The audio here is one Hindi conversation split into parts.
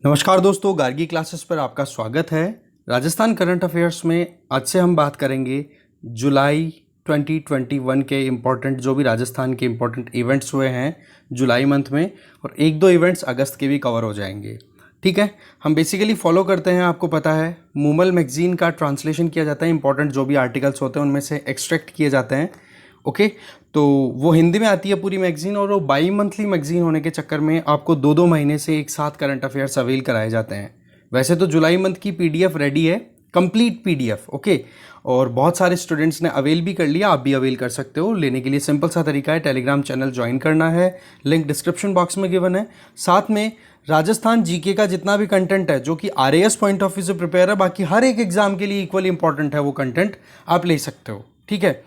नमस्कार दोस्तों, गार्गी क्लासेस पर आपका स्वागत है। राजस्थान करंट अफेयर्स में आज से हम बात करेंगे जुलाई 2021 के इम्पोर्टेंट जो भी राजस्थान के इम्पोर्टेंट इवेंट्स हुए हैं जुलाई मंथ में, और एक दो इवेंट्स अगस्त के भी कवर हो जाएंगे। ठीक है, हम बेसिकली फॉलो करते हैं, आपको पता है मूमल मैगजीन का ट्रांसलेशन किया जाता है, इंपॉर्टेंट जो भी आर्टिकल्स होते हैं उनमें से एक्सट्रैक्ट किए जाते हैं। ओके, तो वो हिंदी में आती है पूरी मैगजीन, और वो बाई मंथली मैगजीन होने के चक्कर में आपको दो दो महीने से एक साथ करंट अफेयर्स अवेल कराए जाते हैं। वैसे तो जुलाई मंथ की पीडीएफ रेडी है, कंप्लीट पीडीएफ। ओके, और बहुत सारे स्टूडेंट्स ने अवेल भी कर लिया, आप भी अवेल कर सकते हो। लेने के लिए सिंपल सा तरीका है, टेलीग्राम चैनल ज्वाइन करना है, लिंक डिस्क्रिप्शन बॉक्स में गिवन है। साथ में राजस्थान जीके का जितना भी कंटेंट है जो कि आरएएस पॉइंट ऑफ व्यू से प्रिपेयर है, बाकी हर एक एग्जाम के लिए इक्वली इंपॉर्टेंट है, वो कंटेंट आप ले सकते हो। ठीक है,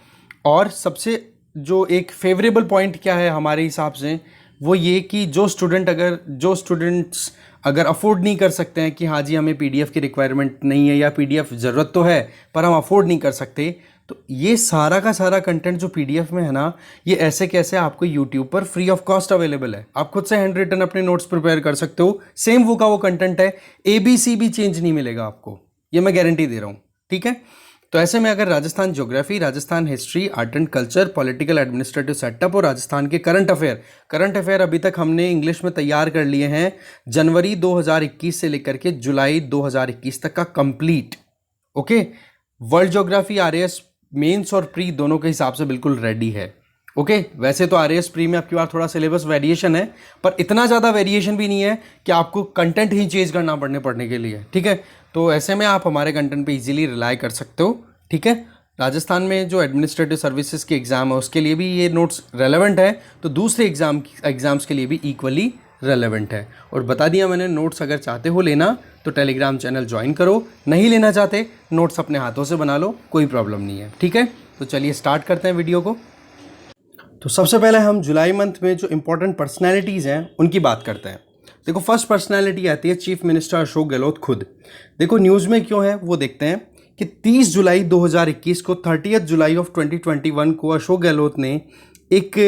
और सबसे जो एक फेवरेबल पॉइंट क्या है हमारे हिसाब से, वो ये कि जो स्टूडेंट्स अगर अफोर्ड नहीं कर सकते हैं कि हाँ जी हमें पीडीएफ की रिक्वायरमेंट नहीं है या पीडीएफ ज़रूरत तो है पर हम अफोर्ड नहीं कर सकते, तो ये सारा का सारा कंटेंट जो पीडीएफ में है ना, ये ऐसे कैसे आपको यूट्यूब पर फ्री ऑफ कॉस्ट अवेलेबल है। आप खुद से हैंड रिटन अपने नोट्स प्रिपेयर कर सकते हो, सेम वो का वो कंटेंट है, एबीसी भी चेंज नहीं मिलेगा आपको, ये मैं गारंटी दे रहा हूँ। ठीक है, तो ऐसे में अगर Rajasthan geography, Rajasthan history, art and culture, political administrative setup और राजस्थान के करंट अफेयर अभी तक हमने इंग्लिश में तैयार कर लिए हैं जनवरी 2021 से लेकर के जुलाई 2021 तक का complete. Okay, world geography RAS mains और प्री दोनों के हिसाब से बिल्कुल रेडी है। ओके, वैसे तो आरएएस प्री में आपकी बार थोड़ा सिलेबस वेरिएशन है, पर इतना ज़्यादा वेरिएशन भी नहीं है कि आपको कंटेंट ही चेंज करना पढ़ने के लिए। ठीक है, तो ऐसे में आप हमारे कंटेंट पे इजीली रिलाई कर सकते हो। ठीक है, राजस्थान में जो एडमिनिस्ट्रेटिव सर्विसेज के एग्ज़ाम है उसके लिए भी ये नोट्स रेलेवेंट है, तो दूसरे एग्ज़ाम्स के लिए भी इक्वली रेलेवेंट है। और बता दिया मैंने, नोट्स अगर चाहते हो लेना तो टेलीग्राम चैनल ज्वाइन करो, नहीं लेना चाहते नोट्स अपने हाथों से बना लो, कोई प्रॉब्लम नहीं है। ठीक है, तो चलिए स्टार्ट करते हैं वीडियो को। तो सबसे पहले हम जुलाई मंथ में जो इंपॉर्टेंट पर्सनैलिटीज़ हैं उनकी बात करते हैं। देखो, फर्स्ट पर्सनैलिटी आती है चीफ मिनिस्टर अशोक गहलोत खुद। देखो न्यूज़ में क्यों है वो देखते हैं कि 30 जुलाई 2021 को 30 जुलाई ऑफ 2021 को अशोक गहलोत ने एक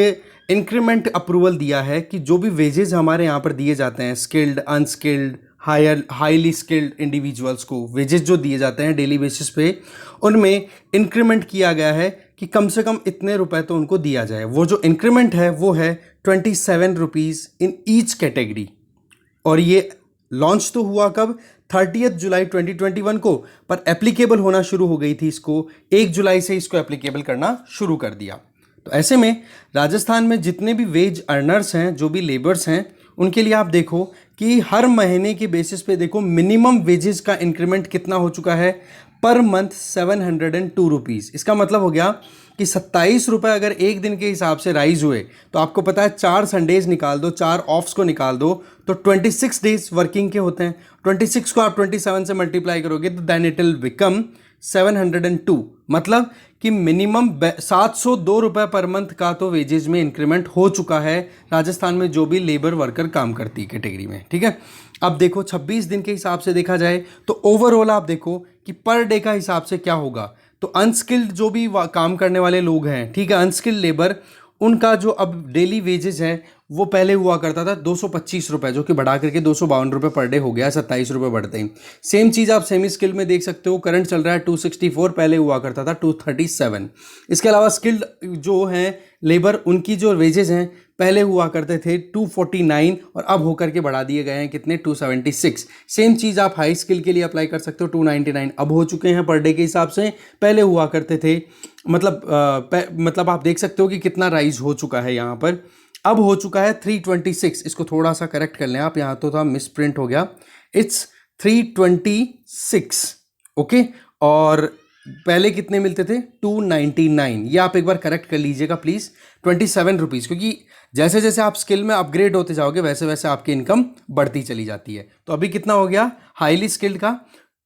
इंक्रीमेंट अप्रूवल दिया है कि जो भी वेजेस हमारे यहाँ पर दिए जाते हैं, skilled, unskilled, highly skilled individuals को वेजेस जो दिए जाते हैं डेली बेसिस पे, उनमें इंक्रीमेंट किया गया है कि कम से कम इतने रुपए तो उनको दिया जाए। वो जो इंक्रीमेंट है वो है 27 रुपीज़ इन ईच कैटेगरी, और ये लॉन्च तो हुआ कब, 30 जुलाई 2021 को, पर एप्लीकेबल होना शुरू हो गई थी इसको 1 जुलाई से इसको एप्लीकेबल करना शुरू कर दिया। तो ऐसे में राजस्थान में जितने भी वेज अर्नर्स हैं, जो भी लेबर्स हैं, उनके लिए आप देखो कि हर महीने के बेसिस पे देखो मिनिमम वेजेस का इंक्रीमेंट कितना हो चुका है, पर मंथ 702 रुपीज़। इसका मतलब हो गया कि 27 रुपये अगर एक दिन के हिसाब से राइज हुए, तो आपको पता है 4 संडेज निकाल दो, 4 ऑफ्स को निकाल दो, तो 26 डेज वर्किंग के होते हैं। 26 को आप 27 से मल्टीप्लाई करोगे तो देन इट विल बिकम 702, मतलब कि मिनिमम 702 रुपये पर मंथ का तो वेजेज में इंक्रीमेंट हो चुका है राजस्थान में जो भी लेबर वर्कर काम करती है कैटेगरी में। ठीक है, अब देखो 26 दिन के हिसाब से देखा जाए तो ओवरऑल आप देखो कि पर डे का हिसाब से क्या होगा। तो अनस्किल्ड जो भी काम करने वाले लोग हैं, ठीक है, अनस्किल्ड लेबर, उनका जो अब डेली वेजेस है वो पहले हुआ करता था 225 रुपये, जो कि बढ़ा करके 252 रुपये पर डे हो गया, 27 रुपये बढ़ते ही। सेम चीज़ आप सेमी स्किल्ड में देख सकते हो, करंट चल रहा है 264, पहले हुआ करता था 237। इसके अलावा स्किल्ड जो हैं लेबर, उनकी जो वेजेस हैं पहले हुआ करते थे 249 और अब होकर के बढ़ा दिए गए हैं कितने, 276। सेम चीज़ आप हाई स्किल के लिए अप्लाई कर सकते हो, 299 अब हो चुके हैं पर डे के हिसाब से, पहले हुआ करते थे। मतलब आप देख सकते हो कि कितना राइज हो चुका है यहाँ पर, अब हो चुका है 326। इसको थोड़ा सा करेक्ट कर लें आप, यहाँ तो था मिस प्रिंट हो गया, इट्स 326। ओके, और पहले कितने मिलते थे, 299। ये आप एक बार करेक्ट कर लीजिएगा प्लीज़, 27 रुपीज़, क्योंकि जैसे जैसे आप स्किल में अपग्रेड होते जाओगे वैसे वैसे आपकी इनकम बढ़ती चली जाती है। तो अभी कितना हो गया हाईली स्किल्ड का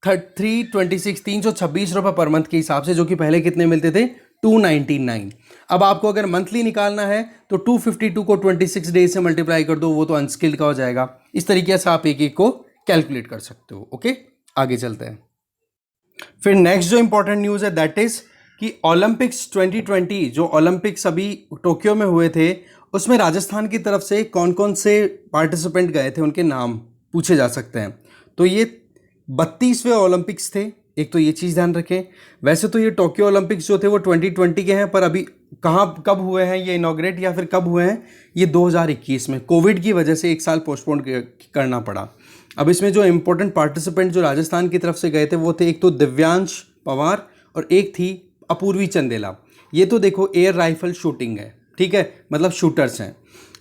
326, 326 रुपये पर मंथ के हिसाब से, जो कि पहले कितने मिलते थे, 299। अब आपको अगर मंथली निकालना है तो 252 को 26 डेज से मल्टीप्लाई कर दो, वो तो अनस्किल्ड का हो जाएगा। इस तरीके से आप एक एक को कैलकुलेट कर सकते हो। ओके, आगे चलते हैं। फिर नेक्स्ट जो इंपॉर्टेंट न्यूज़ है दैट इज कि ओलंपिक्स 2020, जो ओलंपिक्स अभी टोक्यो में हुए थे, उसमें राजस्थान की तरफ से कौन कौन से पार्टिसिपेंट गए थे, उनके नाम पूछे जा सकते हैं। तो ये 32वें ओलंपिक्स थे, एक तो ये चीज़ ध्यान रखें। वैसे तो ये टोक्यो ओलंपिक्स जो थे वो 2020 के हैं, पर अभी कहाँ कब हुए हैं ये इनॉग्रेट या फिर कब हुए हैं, ये 2021 में कोविड की वजह से एक साल पोस्टपोन करना पड़ा। अब इसमें जो इम्पोर्टेंट पार्टिसिपेंट जो राजस्थान की तरफ से गए थे वो थे, एक तो दिव्यांश पवार और एक थी अपूर्वी चंदेला। ये तो देखो एयर राइफल शूटिंग है, ठीक है, मतलब शूटर्स हैं।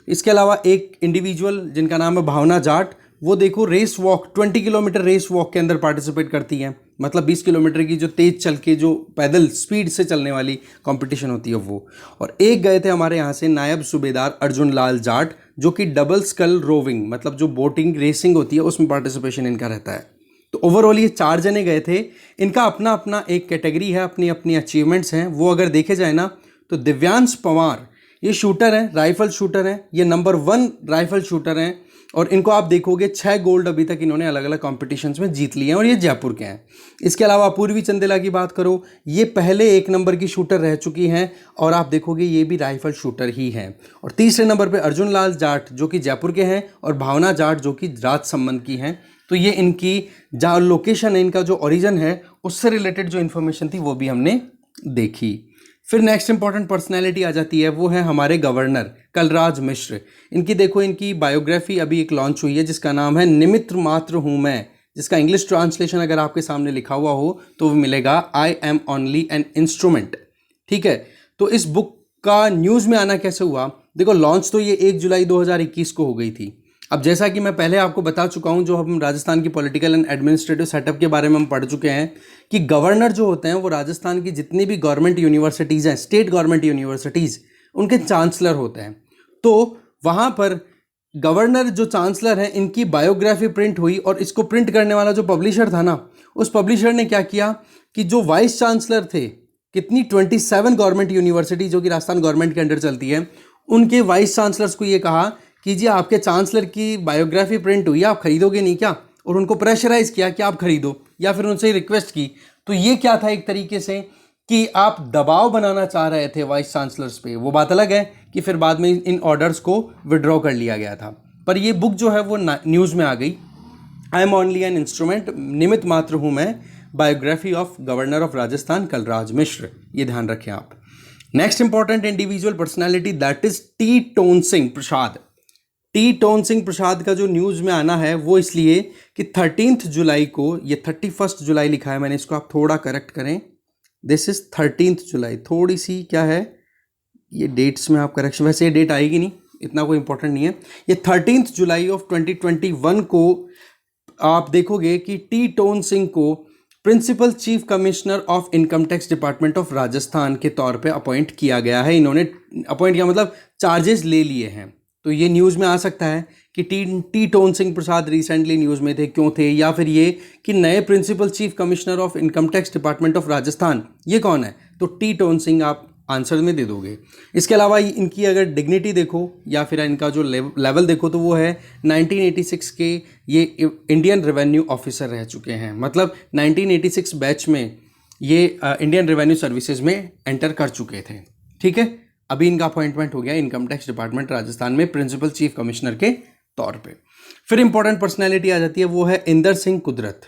इसके अलावा एक इंडिविजुअल जिनका नाम है भावना जाट, वो देखो race walk 20 kilometre race walk के अंदर पार्टिसिपेट करती हैं, मतलब 20 किलोमीटर की जो तेज चल के जो पैदल स्पीड से चलने वाली कंपटीशन होती है वो। और एक गए थे हमारे यहाँ से नायब सूबेदार अर्जुन लाल जाट, जो कि डबल स्कल रोविंग मतलब जो बोटिंग रेसिंग होती है उसमें पार्टिसिपेशन इनका रहता है। तो ओवरऑल ये 4 जने गए थे। इनका अपना अपना एक कैटेगरी है, अपनी अपनी अचीवमेंट्स हैं। वो अगर देखे जाए ना तो दिव्यांश पवार ये शूटर हैं, राइफल शूटर हैं, ये नंबर 1 राइफल शूटर हैं। और इनको आप देखोगे 6 गोल्ड अभी तक इन्होंने अलग अलग कॉम्पिटिशन्स में जीत लिए हैं और ये जयपुर के हैं। इसके अलावा अपूर्वी चंदेला की बात करो, ये पहले 1 नंबर की शूटर रह चुकी हैं और आप देखोगे ये भी राइफल शूटर ही हैं। और तीसरे नंबर पे अर्जुन लाल जाट जो कि जयपुर के हैं और भावना जाट जो कि राजसमंद की हैं। तो ये इनकी जहाँ लोकेशन है, इनका जो ओरिजिन है उससे रिलेटेड जो इन्फॉर्मेशन थी वो भी हमने देखी। फिर नेक्स्ट इंपॉर्टेंट पर्सनैलिटी आ जाती है, वो है हमारे गवर्नर कलराज मिश्र। इनकी देखो इनकी बायोग्राफी अभी एक लॉन्च हुई है जिसका नाम है निमित्त मात्र हूँ मैं, जिसका इंग्लिश ट्रांसलेशन अगर आपके सामने लिखा हुआ हो तो वो मिलेगा आई एम ओनली एन इंस्ट्रूमेंट, ठीक है। तो इस बुक का न्यूज़ में आना कैसे हुआ, देखो लॉन्च तो ये 1 जुलाई 2021 को हो गई थी। अब जैसा कि मैं पहले आपको बता चुका हूं, जो हम राजस्थान की पॉलिटिकल एंड एडमिनिस्ट्रेटिव सेटअप के बारे में हम पढ़ चुके हैं कि गवर्नर जो होते हैं वो राजस्थान की जितनी भी गवर्नमेंट यूनिवर्सिटीज़ हैं, स्टेट गवर्नमेंट यूनिवर्सिटीज़, उनके चांसलर होते हैं। तो वहाँ पर गवर्नर जो चांसलर हैं इनकी बायोग्राफी प्रिंट हुई और इसको प्रिंट करने वाला जो पब्लिशर था ना, उस पब्लिशर ने क्या किया कि जो वाइस चांसलर थे, कितनी 27 गवर्नमेंट यूनिवर्सिटी जो कि राजस्थान गवर्नमेंट के अंडर चलती है, उनके वाइस चांसलर्स को ये कहा कि जी आपके चांसलर की बायोग्राफी प्रिंट हुई, आप खरीदोगे नहीं क्या, और उनको प्रेशराइज किया कि आप खरीदो, या फिर उनसे रिक्वेस्ट की। तो ये क्या था, एक तरीके से कि आप दबाव बनाना चाह रहे थे वाइस चांसलर्स पे। वो बात अलग है कि फिर बाद में इन ऑर्डर्स को विड्रॉ कर लिया गया था। पर ये बुक जो है वो न्यूज़ में आ गई, I am only an instrument, निमित्त मात्र हूँ मैं, biography of governor of Rajasthan Kalraj Mishra, ये ध्यान रखें आप। Next important individual personality that is T Ton Singh Prasad. T Ton Singh Prasad का जो न्यूज़ में आना है वो इसलिए कि 13 जुलाई को, ये 31 जुलाई लिखा है मैंने, इसको आप थोड़ा करेक्ट करें, दिस इज 13 जुलाई, थोड़ी सी क्या है ये डेट्स में आप करेक्शन, वैसे ये डेट आएगी नहीं, इतना कोई इंपॉर्टेंट नहीं है। ये 13 जुलाई ऑफ 2021 को आप देखोगे कि टी टोन सिंह को principal chief commissioner of income tax department of Rajasthan के तौर पे अपॉइंट किया गया है। इन्होंने अपॉइंट किया मतलब चार्जेस ले लिए हैं। तो ये न्यूज़ में आ सकता है कि T Ton Singh Prasad recently news में थे, क्यों थे, या फिर ये कि नए principal chief commissioner of income tax department of Rajasthan ये कौन है, तो टी टोन सिंह आप आंसर में दे दोगे। इसके अलावा इनकी अगर डिग्निटी देखो या फिर इनका जो लेवल देखो तो वो है 1986 के ये इंडियन रेवेन्यू ऑफिसर रह चुके हैं, मतलब 1986 बैच में ये इंडियन रेवेन्यू सर्विसेज में एंटर कर चुके थे, ठीक है। अभी इनका अपॉइंटमेंट हो गया इनकम टैक्स डिपार्टमेंट राजस्थान में प्रिंसिपल चीफ कमिश्नर के तौर पे। फिर इंपॉर्टेंट पर्सनैलिटी आ जाती है, वो है इंदर सिंह कुदरत,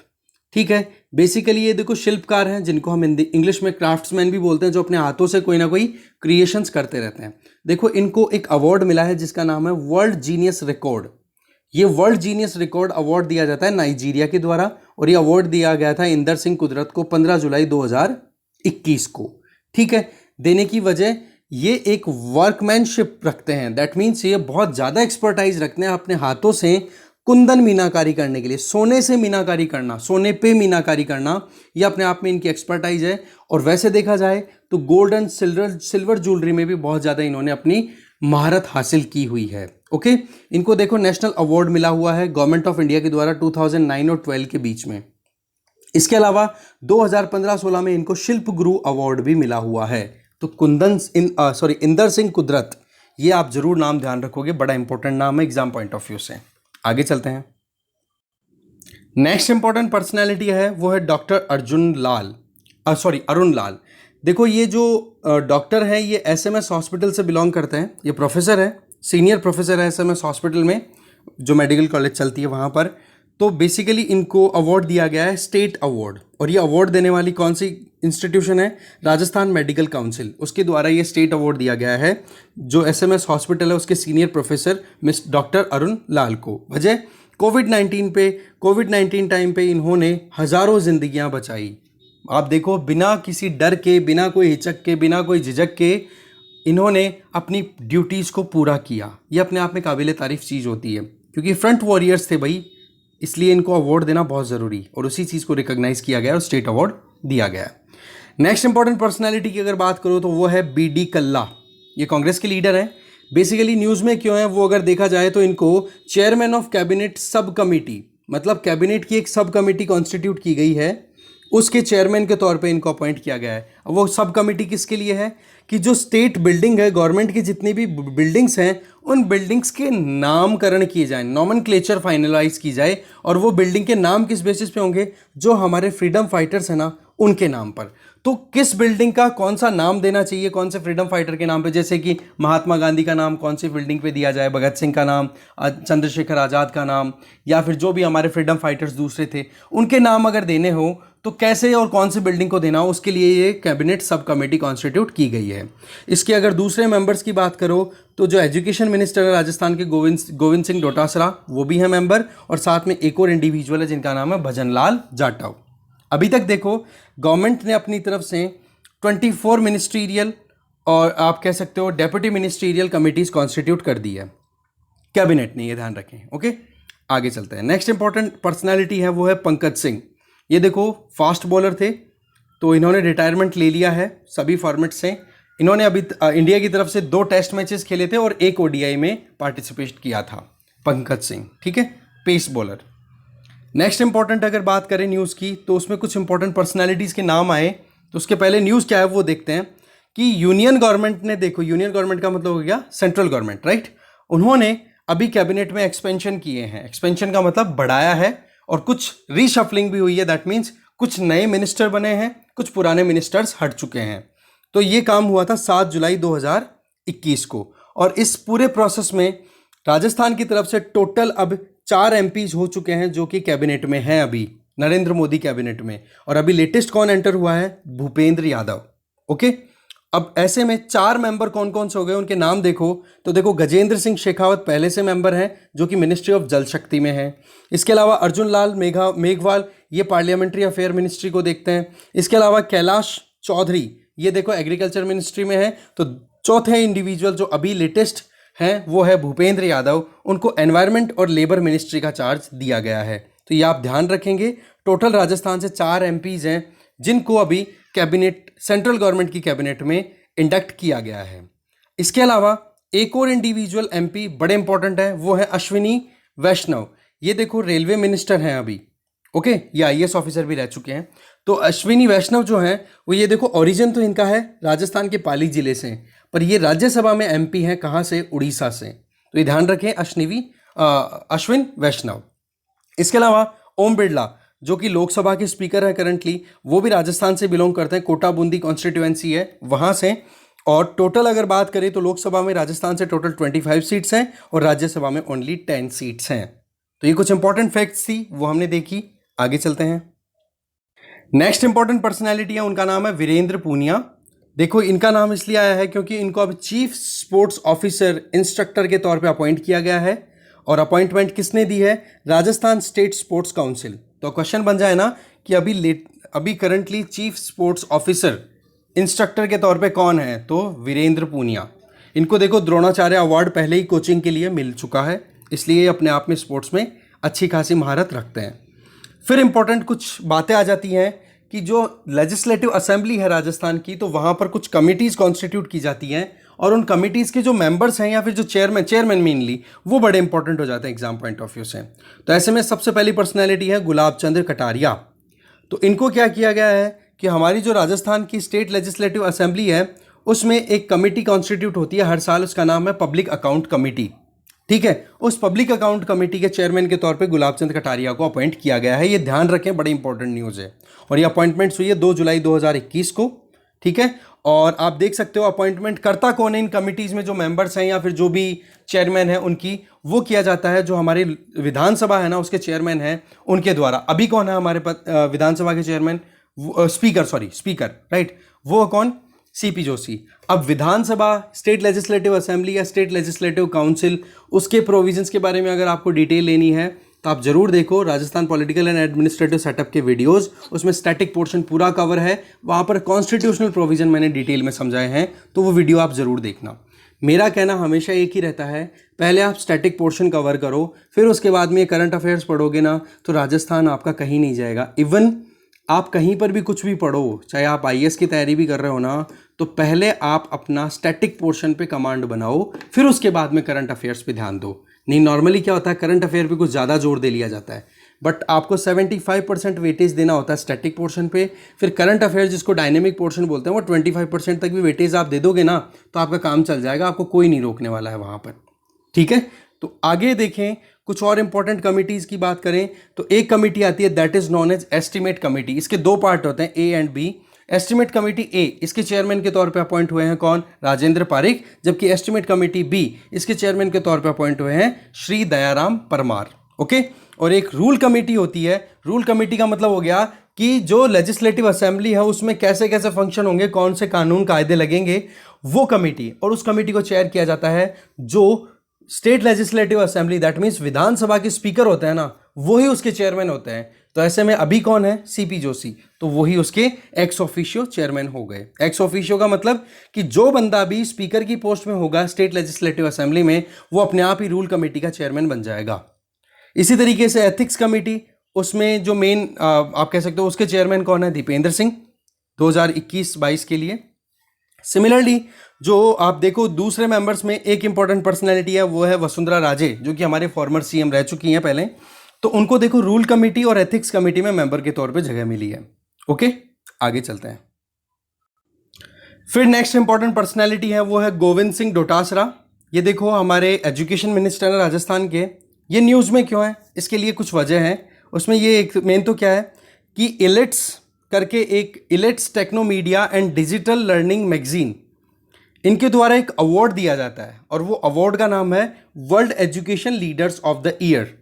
ठीक है। बेसिकली ये देखो शिल्पकार हैं, जिनको हम इंग्लिश में क्राफ्ट्समैन भी बोलते हैं, जो अपने हाथों से कोई ना कोई क्रिएशंस करते रहते हैं। देखो इनको एक अवार्ड मिला है जिसका नाम है वर्ल्ड जीनियस रिकॉर्ड। ये वर्ल्ड जीनियस रिकॉर्ड अवार्ड दिया जाता है नाइजीरिया के द्वारा, और ये अवार्ड दिया गया था इंदर सिंह कुदरत को 15 जुलाई 2021 को, ठीक है। देने की वजह ये एक वर्कमैनशिप रखते हैं, दैट मीन्स ये बहुत ज़्यादा एक्सपर्टाइज रखते हैं अपने हाथों से कुंदन मीनाकारी करने के लिए, सोने से मीनाकारी करना, सोने पे मीनाकारी करना, ये अपने आप में इनकी एक्सपर्टाइज है। और वैसे देखा जाए तो गोल्ड एंड सिल्वर ज्वेलरी में भी बहुत ज़्यादा इन्होंने अपनी महारत हासिल की हुई है, ओके। इनको देखो नेशनल अवार्ड मिला हुआ है गवर्नमेंट ऑफ इंडिया के द्वारा 2009 और 12 के बीच में। इसके अलावा 2015-16 में इनको शिल्प गुरु अवार्ड भी मिला हुआ है। तो इंदर सिंह कुदरत, ये आप जरूर नाम ध्यान रखोगे, बड़ा इंपॉर्टेंट नाम है एग्जाम पॉइंट ऑफ व्यू से। आगे चलते हैं। नेक्स्ट इंपॉर्टेंट पर्सनैलिटी है वो है डॉक्टर अरुण लाल। देखो ये जो डॉक्टर है ये एसएमएस हॉस्पिटल से बिलोंग करते हैं, ये प्रोफेसर है, सीनियर प्रोफेसर है एसएमएस हॉस्पिटल में, जो मेडिकल कॉलेज चलती है वहाँ पर। तो बेसिकली इनको अवार्ड दिया गया है स्टेट अवार्ड, और ये अवार्ड देने वाली कौन सी इंस्टीट्यूशन है? राजस्थान मेडिकल काउंसिल, उसके द्वारा ये स्टेट अवार्ड दिया गया है जो एसएमएस हॉस्पिटल है उसके senior professor miss doctor Arun Lal को। वजह कोविड 19 टाइम पे इन्होंने हज़ारों जिंदगियां बचाई। आप देखो, बिना किसी डर के, बिना कोई हिचक के, बिना कोई झिझक के इन्होंने अपनी ड्यूटीज़ को पूरा किया। ये अपने आप में काबिल तारीफ़ चीज़ होती है, क्योंकि फ्रंट वॉरियर्स थे भाई, इसलिए इनको अवार्ड देना बहुत ज़रूरी, और उसी चीज़ को रिकॉग्नाइज़ किया गया और स्टेट अवार्ड दिया गया। नेक्स्ट इंपॉर्टेंट पर्सनैलिटी की अगर बात करो तो वो है BD कल्ला। ये कांग्रेस के लीडर हैं। बेसिकली न्यूज़ में क्यों है वो अगर देखा जाए तो इनको chairman of cabinet sub committee, मतलब कैबिनेट की एक सब कमिटी कॉन्स्टिट्यूट की गई है, उसके चेयरमैन के तौर पे इनको अपॉइंट किया गया है। अब वो सब कमेटी किसके लिए है कि जो स्टेट बिल्डिंग है, गवर्नमेंट की जितनी भी बिल्डिंग्स हैं, उन बिल्डिंग्स के नामकरण किए जाए, नॉमेनक्लेचर फाइनलाइज की जाए, और वो बिल्डिंग के नाम किस बेसिस पे होंगे? जो हमारे फ्रीडम फाइटर्स हैं ना, उनके नाम पर। तो किस बिल्डिंग का कौन सा नाम देना चाहिए, कौन से फ्रीडम फाइटर के नाम पे, जैसे कि महात्मा गांधी का नाम कौन सी बिल्डिंग पे दिया जाए, भगत सिंह का नाम, चंद्रशेखर आज़ाद का नाम, या फिर जो भी हमारे फ्रीडम फाइटर्स दूसरे थे उनके नाम अगर देने हो तो कैसे और कौन सी बिल्डिंग को देना हो, उसके लिए ये कैबिनेट सब कमेटी कॉन्स्टिट्यूट की गई है। इसके अगर दूसरे मेंबर्स की बात करो तो जो एजुकेशन मिनिस्टर है राजस्थान के गोविंद सिंह डोटासरा, वो भी है मेंबर, और साथ में एक और इंडिविजुअल है जिनका नाम है भजनलाल जाटव। अभी तक देखो, गवर्नमेंट ने अपनी तरफ से 24 मिनिस्ट्रियल और आप कह सकते हो डेप्यूटी मिनिस्ट्रियल कमिटीज़ कॉन्स्टिट्यूट कर दी है कैबिनेट ने, ये ध्यान रखें। ओके, आगे चलते हैं। नेक्स्ट इंपॉर्टेंट पर्सनैलिटी है वो है पंकज सिंह। ये देखो, फास्ट बॉलर थे, तो इन्होंने रिटायरमेंट ले लिया है सभी फॉर्मेट से। इन्होंने अभी इंडिया की तरफ से 2 टेस्ट मैचेस खेले थे और 1 ODI में पार्टिसिपेट किया था पंकज सिंह, ठीक है, पेस बॉलर। नेक्स्ट इंपॉर्टेंट अगर बात करें न्यूज़ की तो उसमें कुछ इंपॉर्टेंट पर्सनालिटीज़ के नाम आए, तो उसके पहले न्यूज़ क्या है वो देखते हैं कि यूनियन गवर्नमेंट ने, देखो यूनियन गवर्नमेंट का मतलब हो गया सेंट्रल गवर्नमेंट, राइट, उन्होंने अभी कैबिनेट में एक्सपेंशन किए हैं। एक्सपेंशन का मतलब बढ़ाया है, और कुछ रीशफलिंग भी हुई है, दैट मीन्स कुछ नए मिनिस्टर बने हैं, कुछ पुराने मिनिस्टर्स हट चुके हैं। तो ये काम हुआ था 7 जुलाई 2021 को, और इस पूरे प्रोसेस में राजस्थान की तरफ से टोटल अब 4 MPs हो चुके हैं जो कि कैबिनेट में हैं अभी, नरेंद्र मोदी कैबिनेट में। और अभी लेटेस्ट कौन एंटर हुआ है? भूपेंद्र यादव। ओके, अब ऐसे में 4 मेंबर कौन कौन से हो गए, उनके नाम देखो तो देखो, गजेंद्र सिंह शेखावत पहले से मेंबर हैं जो कि मिनिस्ट्री ऑफ जल शक्ति में है। इसके अलावा अर्जुन लाल मेघवाल, ये पार्लियामेंट्री अफेयर मिनिस्ट्री को देखते हैं। इसके अलावा कैलाश चौधरी, ये देखो एग्रीकल्चर मिनिस्ट्री में है। तो चौथे इंडिविजुअल जो अभी लेटेस्ट हैं वो है भूपेंद्र यादव, उनको एनवायरनमेंट और लेबर मिनिस्ट्री का चार्ज दिया गया है। तो ये आप ध्यान रखेंगे, टोटल राजस्थान से 4 MPs हैं जिनको अभी कैबिनेट, सेंट्रल गवर्नमेंट की कैबिनेट में इंडक्ट किया गया है। इसके अलावा एक और इंडिविजुअल MP बड़े इंपॉर्टेंट है, वो है अश्विनी वैष्णव। ये देखो रेलवे मिनिस्टर हैं अभी, ओके, ये IAS ऑफिसर भी रह चुके हैं। तो अश्विनी वैष्णव जो हैं वो, ये देखो ओरिजिन तो इनका है राजस्थान के पाली जिले से, पर ये राज्यसभा में MP हैं कहाँ से? उड़ीसा से। तो ये ध्यान रखें, अश्विन वैष्णव। इसके अलावा ओम बिरला जो कि लोकसभा के स्पीकर है करंटली, वो भी राजस्थान से बिलोंग करते हैं, कोटा बूंदी कॉन्स्टिट्यूएंसी है वहाँ से। और टोटल अगर बात करें तो लोकसभा में राजस्थान से टोटल 25 सीट्स हैं और राज्यसभा में ओनली 10 सीट्स हैं। तो ये कुछ इंपॉर्टेंट फैक्ट्स थी, वो हमने देखी। आगे चलते हैं। नेक्स्ट इंपॉर्टेंट पर्सनैलिटी है, उनका नाम है वीरेंद्र पूनिया। देखो, इनका नाम इसलिए आया है क्योंकि इनको अब चीफ स्पोर्ट्स ऑफिसर इंस्ट्रक्टर के तौर पे अपॉइंट किया गया है, और अपॉइंटमेंट किसने दी है? Rajasthan state sports council. तो क्वेश्चन बन जाए ना कि अभी currently chief sports officer instructor के तौर पे कौन है? तो वीरेंद्र पूनिया। इनको देखो द्रोणाचार्य अवार्ड पहले ही कोचिंग के लिए मिल चुका है, इसलिए अपने आप में स्पोर्ट्स में अच्छी खासी महारत रखते हैं। फिर इंपॉर्टेंट कुछ बातें आ जाती हैं कि जो लेजिस्लेटिव असेंबली है राजस्थान की, तो वहाँ पर कुछ कमिटीज़ कॉन्स्टिट्यूट की जाती हैं, और उन कमिटीज़ के जो मेंबर्स हैं या फिर जो चेयरमैन मेनली, वो बड़े इंपॉर्टेंट हो जाते हैं एग्जाम पॉइंट ऑफ व्यू से। तो ऐसे में सबसे पहली पर्सनैलिटी है गुलाब चंद्र कटारिया। तो इनको क्या किया गया है कि हमारी जो राजस्थान की स्टेट लेजिस्लेटिव असेंबली है उसमें एक कमेटी कॉन्स्टिट्यूट होती है हर साल, उसका नाम है पब्लिक अकाउंट कमेटी, ठीक है। उस पब्लिक अकाउंट कमेटी के चेयरमैन के तौर पे गुलाब चंद कटारिया को अपॉइंट किया गया है। ये ध्यान रखें, बड़ी इंपॉर्टेंट न्यूज़ है। और ये अपॉइंटमेंट्स हुई है 2 जुलाई 2021 को, ठीक है। और आप देख सकते हो अपॉइंटमेंट करता कौन है इन कमिटीज़ में, जो मेंबर्स हैं या फिर जो भी चेयरमैन है उनकी, वो किया जाता है जो हमारी विधानसभा है ना उसके चेयरमैन हैं उनके द्वारा। अभी कौन है हमारे विधानसभा के चेयरमैन? स्पीकर, राइट, वो कौन? सीपी जोशी। अब विधानसभा, स्टेट लेजिस्लेटिव असेंबली या स्टेट लेजिस्लेटिव काउंसिल, उसके प्रोविजंस के बारे में अगर आपको डिटेल लेनी है तो आप जरूर देखो Rajasthan political and administrative setup के वीडियोस, उसमें स्टैटिक पोर्शन पूरा कवर है, वहाँ पर कॉन्स्टिट्यूशनल प्रोविजन मैंने डिटेल में समझाए हैं, तो वो वीडियो आप ज़रूर देखना। मेरा कहना हमेशा एक ही रहता है, पहले आप स्टैटिक पोर्शन कवर करो, फिर उसके बाद में करंट अफेयर्स पढ़ोगे ना तो राजस्थान आपका कहीं नहीं जाएगा। इवन आप कहीं पर भी कुछ भी पढ़ो, चाहे आप आईएएस की तैयारी भी कर रहे हो ना, तो पहले आप अपना स्टैटिक पोर्शन पे कमांड बनाओ, फिर उसके बाद में करंट अफेयर्स पे ध्यान दो। नहीं, नॉर्मली क्या होता है, करंट अफेयर पे कुछ ज़्यादा जोर दे लिया जाता है, बट आपको 75% वेटेज देना होता है स्टैटिक पोर्शन पे। फिर करंट अफेयर जिसको डायनेमिक पोर्शन बोलते हैं, वो 25% तक भी वेटेज आप दे दोगे ना तो आपका काम चल जाएगा, आपको कोई नहीं रोकने वाला है वहाँ पर। ठीक है, तो आगे देखें, कुछ और इंपॉर्टेंट कमिटीज़ की बात करें तो एक कमेटी आती है that is known as estimate committee. इसके दो पार्ट होते हैं, A and B. Estimate committee A, इसके चेयरमैन के तौर पे अपॉइंट हुए हैं कौन? राजेंद्र पारिक। जबकि एस्टिमेट कमेटी बी, इसके चेयरमैन के तौर पे अपॉइंट हुए हैं श्री दयाराम परमार। ओके, और एक रूल कमेटी होती है। रूल कमेटी का मतलब हो गया कि जो लेजिस्लेटिव असेंबली है उसमें कैसे कैसे फंक्शन होंगे, कौन से कानून कायदे लगेंगे, वो कमेटी। और उस कमेटी को चेयर किया जाता है जो state legislative assembly, that means विधानसभा के स्पीकर होते हैं ना, वही उसके चेयरमैन होते हैं। तो ऐसे में अभी कौन है? सीपी जोशी, तो वही उसके एक्स ऑफिशियो चेयरमैन हो गए। एक्स ऑफिशियो का मतलब कि जो बंदा भी स्पीकर की पोस्ट में होगा स्टेट लेजिस्लेटिव असेंबली में, वो अपने आप ही रूल कमेटी का चेयरमैन बन जाएगा। इसी तरीके से एथिक्स कमेटी, उसमें जो मेन आप कह सकते हो उसके चेयरमैन कौन है? दीपेंद्र सिंह, 2021-22 के लिए। सिमिलरली जो आप देखो दूसरे मेंबर्स में एक इंपॉर्टेंट पर्सनैलिटी है, वो है वसुंधरा राजे, जो कि हमारे फॉर्मर सीएम रह चुकी हैं पहले। तो उनको देखो रूल कमेटी और एथिक्स कमेटी में मेंबर के तौर पे जगह मिली है। ओके, आगे चलते हैं। फिर नेक्स्ट इंपॉर्टेंट पर्सनैलिटी है, वो है गोविंद सिंह डोटासरा। ये देखो हमारे एजुकेशन मिनिस्टर है राजस्थान के। ये न्यूज़ में क्यों है? इसके लिए कुछ वजह है। उसमें ये एक मेन तो क्या है कि इलेट्स करके, एक Elets Technomedia and digital learning magazine, इनके द्वारा एक अवार्ड दिया जाता है, और वो अवार्ड का नाम है world education leaders of the year.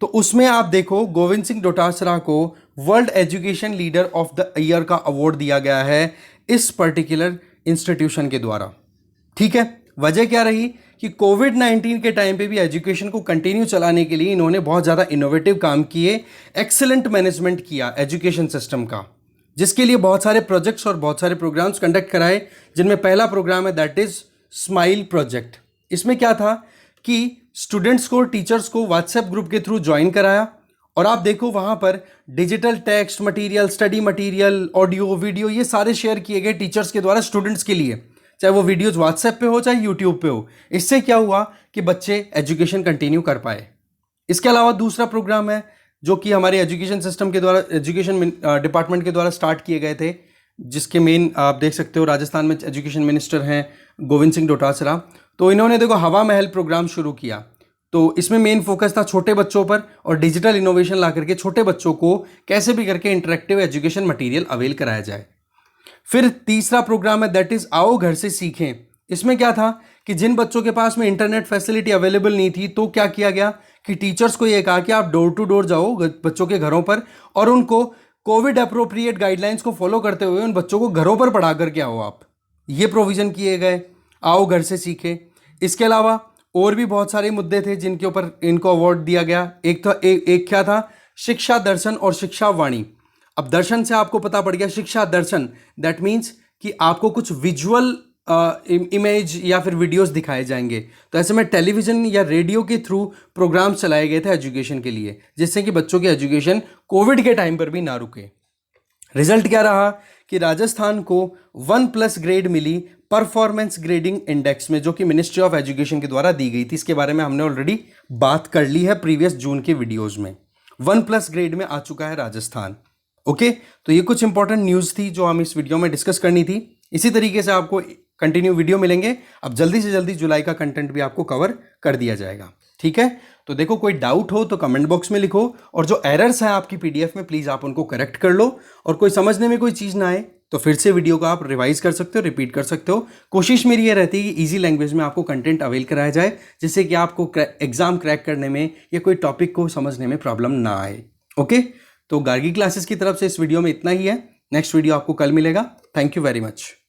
तो उसमें आप देखो गोविंद सिंह डोटासरा को world education leader of the year का अवार्ड दिया गया है इस पर्टिकुलर इंस्टीट्यूशन के द्वारा। ठीक है, वजह क्या रही कि कोविड-19 के टाइम पे भी एजुकेशन को कंटिन्यू चलाने के लिए इन्होंने बहुत ज़्यादा इनोवेटिव काम किए, एक्सीलेंट मैनेजमेंट किया एजुकेशन सिस्टम का, जिसके लिए बहुत सारे प्रोजेक्ट्स और बहुत सारे प्रोग्राम्स कंडक्ट कराए, जिनमें पहला प्रोग्राम है दैट इज स्माइल प्रोजेक्ट। इसमें क्या था कि स्टूडेंट्स को, टीचर्स को व्हाट्सएप ग्रुप के थ्रू ज्वाइन कराया, और आप देखो वहाँ पर digital text material, study material, audio, video, ये सारे शेयर किए गए टीचर्स के द्वारा स्टूडेंट्स के लिए, चाहे वो वीडियोज व्हाट्सएप पे हो चाहे यूट्यूब पे हो। इससे क्या हुआ कि बच्चे एजुकेशन कंटिन्यू कर पाए। इसके अलावा दूसरा प्रोग्राम है जो कि हमारे एजुकेशन सिस्टम के द्वारा, एजुकेशन डिपार्टमेंट के द्वारा स्टार्ट किए गए थे, जिसके मेन आप देख सकते हो राजस्थान में एजुकेशन मिनिस्टर हैं गोविंद सिंह डोटासरा। तो इन्होंने देखो हवा महल प्रोग्राम शुरू किया। तो इसमें मेन फोकस था छोटे बच्चों पर, और डिजिटल इनोवेशन ला करके छोटे बच्चों को कैसे भी करके इंटरेक्टिव एजुकेशन मटेरियल अवेल कराया जाए। फिर तीसरा प्रोग्राम है दैट इज आओ घर से सीखें। इसमें क्या था कि जिन बच्चों के पास में इंटरनेट फैसिलिटी अवेलेबल नहीं थी, तो क्या किया गया कि टीचर्स को ये कहा कि आप डोर टू डोर जाओ बच्चों के घरों पर, और उनको कोविड अप्रोप्रिएट गाइडलाइंस को फॉलो करते हुए उन बच्चों को घरों पर पढ़ा करके आओ आप। ये प्रोविज़न किए गए, आओ घर से सीखे। इसके अलावा और भी बहुत सारे मुद्दे थे जिनके ऊपर इनको अवार्ड दिया गया। एक क्या था, शिक्षा दर्शन और शिक्षा वाणी। अब दर्शन से आपको पता पड़ गया, शिक्षा दर्शन दैट मीन्स कि आपको कुछ विजुअल इमेज या फिर वीडियोस दिखाए जाएंगे। तो ऐसे में टेलीविज़न या रेडियो के थ्रू प्रोग्राम्स चलाए गए थे एजुकेशन के लिए, जिससे कि बच्चों की एजुकेशन कोविड के टाइम पर भी ना रुके। रिजल्ट क्या रहा कि राजस्थान को 1+ ग्रेड मिली परफॉर्मेंस ग्रेडिंग इंडेक्स में, जो कि मिनिस्ट्री ऑफ एजुकेशन के द्वारा दी गई थी। इसके बारे में हमने ऑलरेडी बात कर ली है प्रीवियस जून के वीडियोज़ में। 1+ ग्रेड में आ चुका है राजस्थान। ओके, तो ये कुछ इंपॉर्टेंट न्यूज़ थी जो हम इस वीडियो में डिस्कस करनी थी। इसी तरीके से आपको कंटिन्यू वीडियो मिलेंगे। अब जल्दी से जल्दी जुलाई का कंटेंट भी आपको कवर कर दिया जाएगा। ठीक है, तो देखो कोई डाउट हो तो कमेंट बॉक्स में लिखो, और जो एरर्स हैं आपकी पीडीएफ में प्लीज़ आप उनको करेक्ट कर लो, और कोई समझने में कोई चीज़ ना आए तो फिर से वीडियो को आप रिवाइज कर सकते हो, रिपीट कर सकते हो। कोशिश मेरी ये रहती है कि ईजी लैंग्वेज में आपको कंटेंट अवेल कराया जाए, जिससे कि आपको एग्जाम क्रैक करने में या कोई टॉपिक को समझने में प्रॉब्लम ना आए। ओके, तो गार्गी क्लासेस की तरफ से इस वीडियो में इतना ही है। नेक्स्ट वीडियो आपको कल मिलेगा। Thank you very much.